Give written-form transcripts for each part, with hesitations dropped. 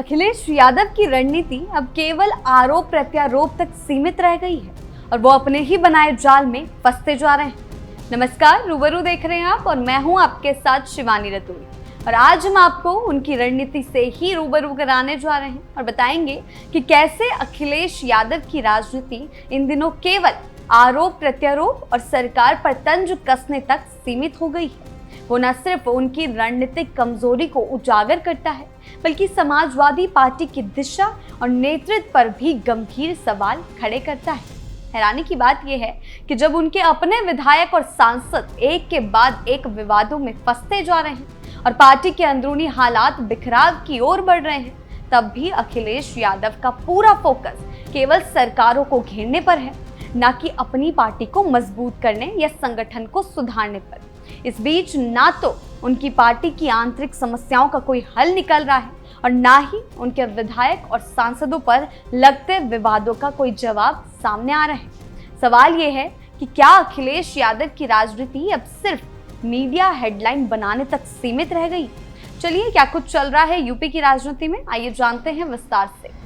अखिलेश यादव की रणनीति अब केवल आरोप प्रत्यारोप तक सीमित रह गई है और वो अपने ही बनाए जाल में फंसते जा रहे हैं। नमस्कार, रूबरू देख रहे हैं आप और मैं हूं आपके साथ शिवानी रतूड़ी। और आज हम आपको उनकी रणनीति से ही रूबरू कराने जा रहे हैं और बताएंगे कि कैसे अखिलेश यादव की राजनीति इन दिनों केवल आरोप प्रत्यारोप और सरकार पर तंज कसने तक सीमित हो गई है। वो न सिर्फ उनकी रणनीतिक कमजोरी को उजागर करता है बल्कि समाजवादी पार्टी की दिशा और नेतृत्व पर भी गंभीर सवाल खड़े करता है। हैरानी की बात यह है कि जब उनके अपने विधायक और सांसद एक के बाद एक विवादों में फंसते जा रहे हैं और पार्टी के अंदरूनी हालात बिखराव की ओर बढ़ रहे हैं, तब भी अखिलेश यादव का पूरा फोकस केवल सरकारों को घेरने पर है, न कि अपनी पार्टी को मजबूत करने या संगठन को सुधारने पर। इस बीच ना तो उनकी पार्टी की आंतरिक समस्याओं का कोई हल निकल रहा है और ना ही उनके विधायक और सांसदों पर लगते विवादों का कोई जवाब सामने आ रहा है। सवाल ये है कि क्या अखिलेश यादव की राजनीति अब सिर्फ मीडिया हेडलाइन बनाने तक सीमित रह गई? चलिए, क्या कुछ चल रहा है यूपी की राजनीति में, आइए जानते हैं विस्तार से।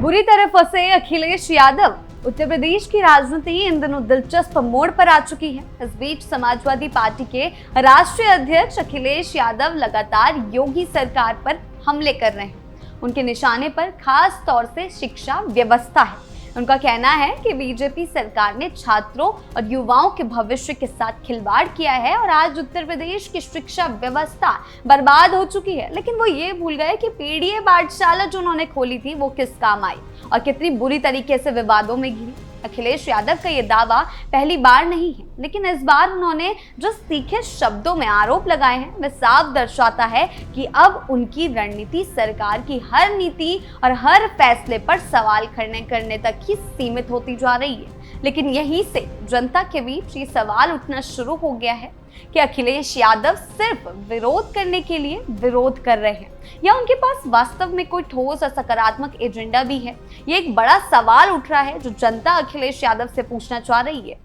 बुरी तरह फंसे अखिलेश यादव। उत्तर प्रदेश की राजनीति इन दिनों दिलचस्प मोड़ पर आ चुकी है। इस बीच समाजवादी पार्टी के राष्ट्रीय अध्यक्ष अखिलेश यादव लगातार योगी सरकार पर हमले कर रहे हैं। उनके निशाने पर खास तौर से शिक्षा व्यवस्था है। उनका कहना है कि बीजेपी सरकार ने छात्रों और युवाओं के भविष्य के साथ खिलवाड़ किया है और आज उत्तर प्रदेश की शिक्षा व्यवस्था बर्बाद हो चुकी है। लेकिन वो ये भूल गए कि पीडीए पाठशाला जो उन्होंने खोली थी वो किस काम आई और कितनी बुरी तरीके से विवादों में घिरी। अखिलेश यादव का ये दावा पहली बार नहीं है, लेकिन इस बार उन्होंने जो तीखे शब्दों में आरोप लगाए हैं वह साफ दर्शाता है कि अब उनकी रणनीति सरकार की हर नीति और हर फैसले पर सवाल खड़े करने तक ही सीमित होती जा रही है। लेकिन यहीं से जनता के बीच ये सवाल उठना शुरू हो गया है कि अखिलेश यादव सिर्फ विरोध करने के लिए विरोध कर रहे हैं या उनके पास वास्तव में कोई ठोस और सकारात्मक एजेंडा भी है। ये एक बड़ा सवाल उठ रहा है जो जनता अखिलेश यादव से पूछना चाह रही है।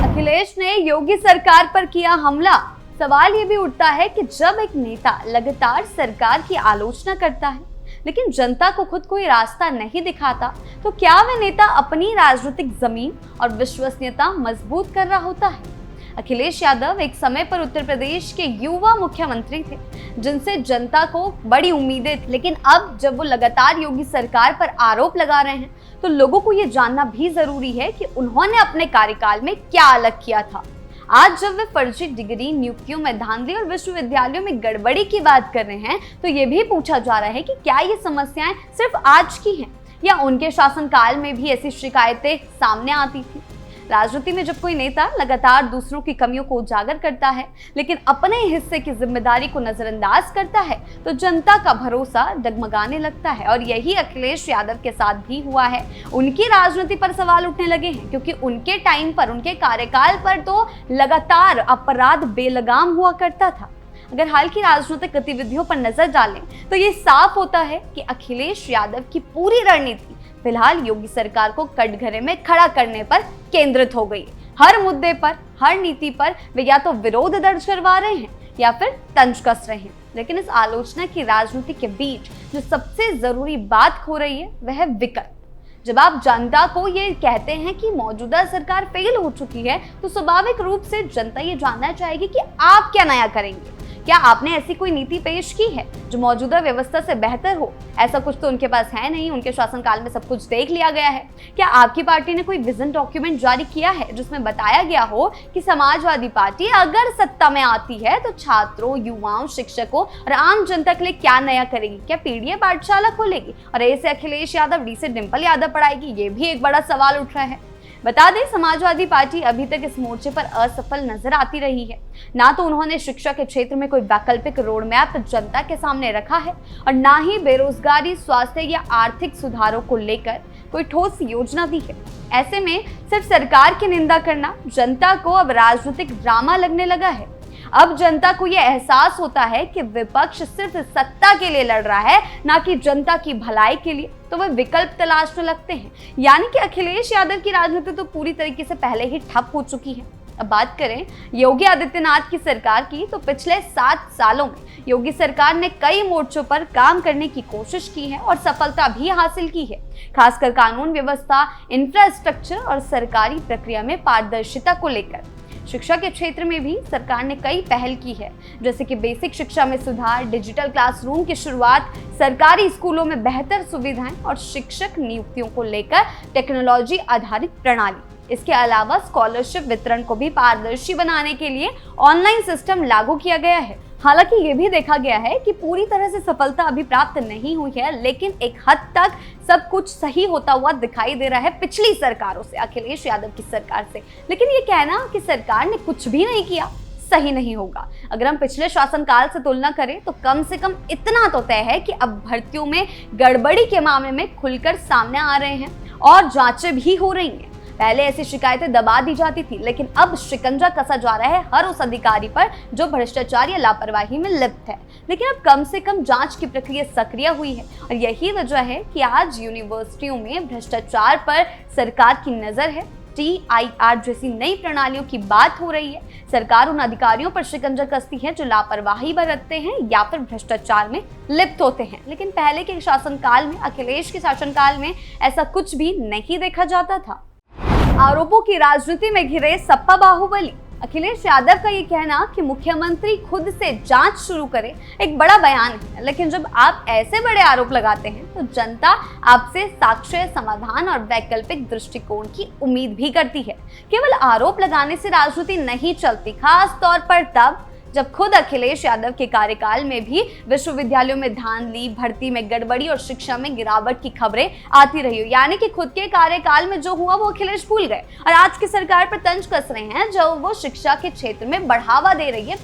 अखिलेश ने योगी सरकार पर किया हमला। सवाल ये भी उठता है कि जब एक नेता लगातार सरकार की आलोचना करता है लेकिन जनता को खुद कोई रास्ता नहीं दिखाता, तो क्या वह नेता अपनी राजनीतिक जमीन और विश्वसनीयता मजबूत कर रहा होता है? अखिलेश यादव एक समय पर उत्तर प्रदेश के युवा मुख्यमंत्री थे जिनसे जनता को बड़ी उम्मीदें थी। लेकिन अब जब वो लगातार योगी सरकार पर आरोप लगा रहे हैं तो लोगों को ये जानना भी जरूरी है कि उन्होंने अपने कार्यकाल में क्या अलग किया था। आज जब वे फर्जी डिग्री, नियुक्तियों में धांधली और विश्वविद्यालयों में गड़बड़ी की बात कर रहे हैं तो ये भी पूछा जा रहा है कि क्या ये समस्याएं सिर्फ आज की हैं या उनके शासनकाल में भी ऐसी शिकायतें सामने आती थी। राजनीति में जब कोई नेता लगातार दूसरों की कमियों को उजागर करता है लेकिन अपने हिस्से की जिम्मेदारी को नजरअंदाज करता है तो जनता का भरोसा डगमगाने लगता है और यही अखिलेश यादव के साथ भी हुआ है। उनकी राजनीति पर सवाल उठने लगे हैं क्योंकि उनके टाइम पर, उनके कार्यकाल पर तो लगातार अपराध बेलगाम हुआ करता था। अगर हाल की राजनीतिक गतिविधियों पर नजर डालें तो ये साफ होता है कि अखिलेश यादव की पूरी रणनीति फिलहाल योगी सरकार को कटघरे में खड़ा करने पर केंद्रित हो गई। हर मुद्दे पर, हर नीति पर वे या तो विरोध दर्ज करवा रहे हैं या फिर तंज कस रहे हैं। लेकिन इस आलोचना की राजनीति के बीच जो सबसे जरूरी बात खो रही है वह है विकल्प। जब आप जनता को ये कहते हैं कि मौजूदा सरकार फेल हो चुकी है तो स्वाभाविक रूप से जनता ये जानना चाहेगी कि आप क्या नया करेंगे। क्या आपने ऐसी कोई नीति पेश की है जो मौजूदा व्यवस्था से बेहतर हो? ऐसा कुछ तो उनके पास है नहीं, उनके शासनकाल में सब कुछ देख लिया गया है। क्या आपकी पार्टी ने कोई विजन डॉक्यूमेंट जारी किया है जिसमें बताया गया हो कि समाजवादी पार्टी अगर सत्ता में आती है तो छात्रों, युवाओं, शिक्षकों और आम जनता के लिए क्या नया करेगी? क्या पीडीए पाठशाला खोलेगी और ए से अखिलेश यादव, डी से डिंपल यादव पढ़ाएगी? ये भी एक बड़ा सवाल उठ रहा है। बता दें, समाजवादी पार्टी अभी तक इस मोर्चे पर असफल नजर आती रही है। ना तो उन्होंने शिक्षा के क्षेत्र में कोई वैकल्पिक रोड मैप जनता के सामने रखा है और ना ही बेरोजगारी, स्वास्थ्य या आर्थिक सुधारों को लेकर कोई ठोस योजना दी है। ऐसे में सिर्फ सरकार की निंदा करना जनता को अब राजनीतिक ड्रामा लगने लगा है। अब जनता को यह एहसास होता है कि विपक्ष सिर्फ सत्ता के लिए लड़ रहा है, ना कि जनता की भलाई के लिए, तो वे विकल्प तलाशने लगते हैं। यानी कि अखिलेश यादव की राजनीति तो पूरी तरीके से पहले ही ठप हो चुकी है। अब बात करें योगी आदित्यनाथ की सरकार की, तो पिछले 7 सालों में योगी सरकार ने कई मोर्चों पर काम करने की कोशिश की है और सफलता भी हासिल की है। खासकर कानून व्यवस्था, इंफ्रास्ट्रक्चर और सरकारी प्रक्रिया में पारदर्शिता को लेकर। शिक्षा के क्षेत्र में भी सरकार ने कई पहल की है, जैसे कि बेसिक शिक्षा में सुधार, डिजिटल क्लासरूम की शुरुआत, सरकारी स्कूलों में बेहतर सुविधाएं और शिक्षक नियुक्तियों को लेकर टेक्नोलॉजी आधारित प्रणाली। इसके अलावा स्कॉलरशिप वितरण को भी पारदर्शी बनाने के लिए ऑनलाइन सिस्टम लागू किया गया है। हालांकि ये भी देखा गया है कि पूरी तरह से सफलता अभी प्राप्त नहीं हुई है, लेकिन एक हद तक सब कुछ सही होता हुआ दिखाई दे रहा है पिछली सरकारों से, अखिलेश यादव की सरकार से। लेकिन ये कहना कि सरकार ने कुछ भी नहीं किया सही नहीं होगा। अगर हम पिछले शासनकाल से तुलना करें तो कम से कम इतना तो तय है कि अब भर्तियों में गड़बड़ी के मामले में खुलकर सामने आ रहे हैं और जांचें भी हो रही हैं। पहले ऐसी शिकायतें दबा दी जाती थी, लेकिन अब शिकंजा कसा जा रहा है हर उस अधिकारी पर जो भ्रष्टाचार या लापरवाही में लिप्त है। लेकिन अब कम से कम जांच की प्रक्रिया सक्रिय हुई है और यही वजह है कि आज यूनिवर्सिटियों में भ्रष्टाचार पर सरकार की नजर है। TIR जैसी नई प्रणालियों की बात हो रही है। सरकार उन अधिकारियों पर शिकंजा कसती है जो लापरवाही बरतते हैं या फिर भ्रष्टाचार में लिप्त होते हैं। लेकिन पहले के शासनकाल में, अखिलेश के शासनकाल में ऐसा कुछ भी नहीं देखा जाता था। आरोपों की राजनीति में घिरे सपा बाहुबली। अखिलेश यादव का ये कहना कि मुख्यमंत्री खुद से जांच शुरू करे एक बड़ा बयान है, लेकिन जब आप ऐसे बड़े आरोप लगाते हैं तो जनता आपसे साक्ष्य, समाधान और वैकल्पिक दृष्टिकोण की उम्मीद भी करती है। केवल आरोप लगाने से राजनीति नहीं चलती, खास तौर पर तब जब खुद अखिलेश यादव के कार्यकाल में भी विश्वविद्यालयों में धांधली, भर्ती में गड़बड़ी और शिक्षा में गिरावट की खबरें आती रही हो। यानी कि खुद के कार्यकाल में जो हुआ वो अखिलेश भूल गए और आज की सरकार पर तंज कस रहे हैं जो वो शिक्षा के क्षेत्र में बढ़ावा दे रही है,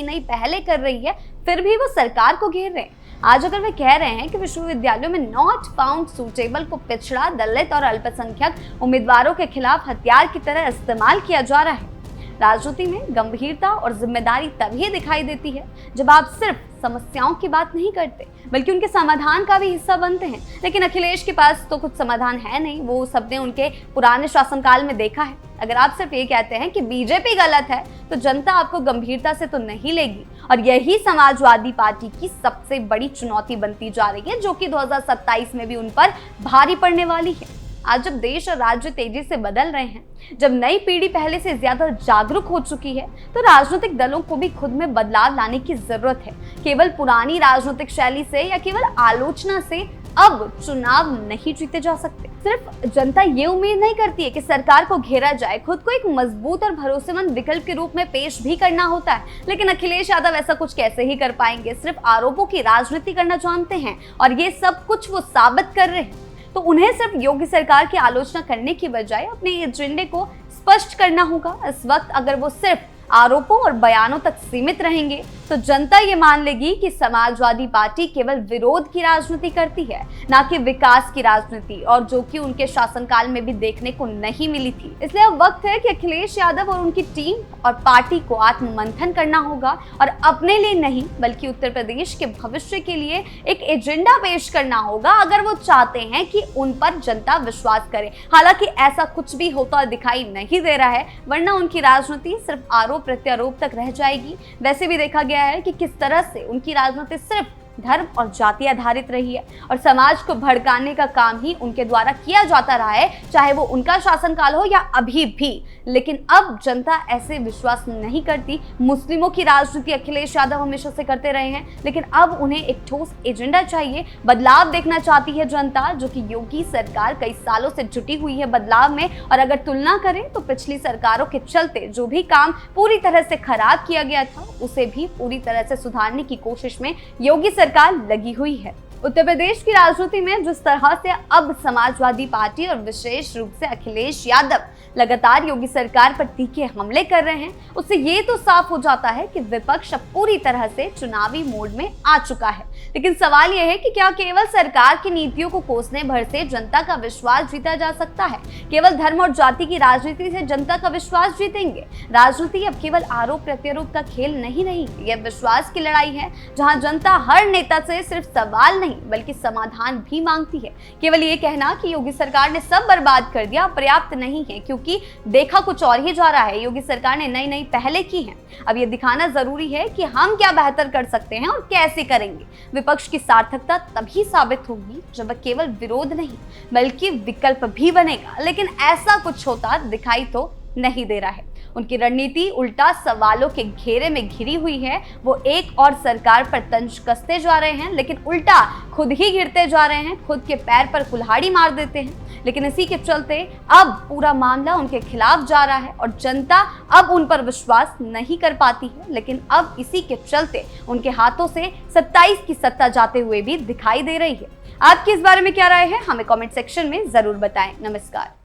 नई पहलें कर रही है, फिर भी वो सरकार को घेर रहे हैं। आज अगर वे कह रहे हैं कि विश्वविद्यालयों में नॉट फाउंड सूटेबल को पिछड़ा, दलित और अल्पसंख्यक उम्मीदवारों के खिलाफ हथियार की तरह इस्तेमाल किया जा रहा है। राजनीति में गंभीरता और जिम्मेदारी तभी दिखाई देती है जब आप सिर्फ समस्याओं की बात नहीं करते बल्कि उनके समाधान का भी हिस्सा बनते हैं। लेकिन अखिलेश के पास तो कुछ समाधान है नहीं, वो सबने उनके पुराने शासनकाल में देखा है। अगर आप सिर्फ ये कहते हैं कि बीजेपी गलत है तो जनता आपको गंभीरता से तो नहीं लेगी और यही समाजवादी पार्टी की सबसे बड़ी चुनौती बनती जा रही है, जो कि 2027 में भी उन पर भारी पड़ने वाली है। आज जब देश और राज्य तेजी से बदल रहे हैं, जब नई पीढ़ी पहले से ज्यादा जागरूक हो चुकी है, तो राजनीतिक दलों को भी खुद में बदलाव लाने की जरूरत है। केवल पुरानी राजनीतिक शैली से या केवल आलोचना से अब चुनाव नहीं जीते जा सकते। सिर्फ जनता ये उम्मीद नहीं करती है कि सरकार को घेरा जाए, खुद को एक मजबूत और भरोसेमंद विकल्प के रूप में पेश भी करना होता है। लेकिन अखिलेश यादव ऐसा कुछ कैसे ही कर पाएंगे? सिर्फ आरोपों की राजनीति करना जानते हैं और ये सब कुछ वो साबित कर रहे हैं। तो उन्हें सिर्फ योगी सरकार की आलोचना करने की बजाय अपने एजेंडे को स्पष्ट करना होगा। इस वक्त अगर वो सिर्फ आरोपों और बयानों तक सीमित रहेंगे तो जनता ये मान लेगी कि समाजवादी पार्टी केवल विरोध की राजनीति करती है, ना कि विकास की राजनीति, और जो कि उनके शासनकाल में भी देखने को नहीं मिली थी। इसलिए अब वक्त है कि अखिलेश यादव और उनकी टीम और पार्टी को आत्ममंथन करना होगा और अपने लिए नहीं बल्कि उत्तर प्रदेश के भविष्य के लिए एक एजेंडा पेश करना होगा, अगर वो चाहते हैं कि उन पर जनता विश्वास करे। हालांकि ऐसा कुछ भी होता दिखाई नहीं दे रहा है, वरना उनकी राजनीति सिर्फ आरोप प्रत्यारोप तक रह जाएगी। वैसे भी देखा गया है कि किस तरह से उनकी राजनीति सिर्फ धर्म और जाति आधारित रही है और समाज को भड़काने का काम ही उनके द्वारा किया जाता रहा है, चाहे वो उनका शासनकाल हो या अभी भी। लेकिन अब जनता ऐसे विश्वास नहीं करती। मुस्लिमों की राजनीति अखिलेश यादव हमेशा से करते रहे हैं, लेकिन अब उन्हें एक ठोस एजेंडा चाहिए। बदलाव देखना चाहती है जनता, जो कि योगी सरकार कई सालों से जुटी हुई है बदलाव में। और अगर तुलना करें तो पिछली सरकारों के चलते जो भी काम पूरी तरह से खराब किया गया था, उसे भी पूरी तरह से सुधारने की कोशिश में योगी सरकार लगी हुई है। उत्तर प्रदेश की राजनीति में जिस तरह से अब समाजवादी पार्टी और विशेष रूप से अखिलेश यादव लगातार योगी सरकार पर तीखे हमले कर रहे हैं, उससे ये तो साफ हो जाता है कि विपक्ष अब पूरी तरह से चुनावी मोड में आ चुका है। लेकिन सवाल यह है कि क्या केवल सरकार की नीतियों को कोसने भर से जनता का विश्वास जीता जा सकता है? केवल धर्म और जाति की राजनीति से जनता का विश्वास जीतेंगे? राजनीति अब केवल आरोप प्रत्यारोप का खेल नहीं रही, यह विश्वास की लड़ाई है, जहां जनता हर नेता से सिर्फ सवाल नहीं बल्कि समाधान भी मांगती है। केवल ये कहना कि योगी सरकार ने सब बर्बाद कर दिया पर्याप्त नहीं है, क्योंकि क्योंकि देखा कुछ और ही जा रहा है। योगी सरकार ने नई नई पहले की हैं। अब ये दिखाना जरूरी है कि हम क्या बेहतर कर सकते हैं और कैसे करेंगे। विपक्ष की सार्थकता तभी साबित होगी जब वह केवल विरोध नहीं बल्कि विकल्प भी बनेगा, लेकिन ऐसा कुछ होता दिखाई तो नहीं दे रहा है। उनकी रणनीति उल्टा सवालों के घेरे में घिरी हुई है। वो एक और सरकार पर तंज कसते जा रहे हैं, लेकिन उल्टा खुद ही गिरते जा रहे हैं, खुद के पैर पर कुल्हाड़ी मार देते हैं। लेकिन इसी के चलते अब पूरा मामला उनके खिलाफ जा रहा है और जनता अब उन पर विश्वास नहीं कर पाती है। लेकिन अब इसी के चलते उनके हाथों से 27 की सत्ता जाते हुए भी दिखाई दे रही है। आपकी इस बारे में क्या राय है, हमें कमेंट सेक्शन में जरूर बताएं। नमस्कार।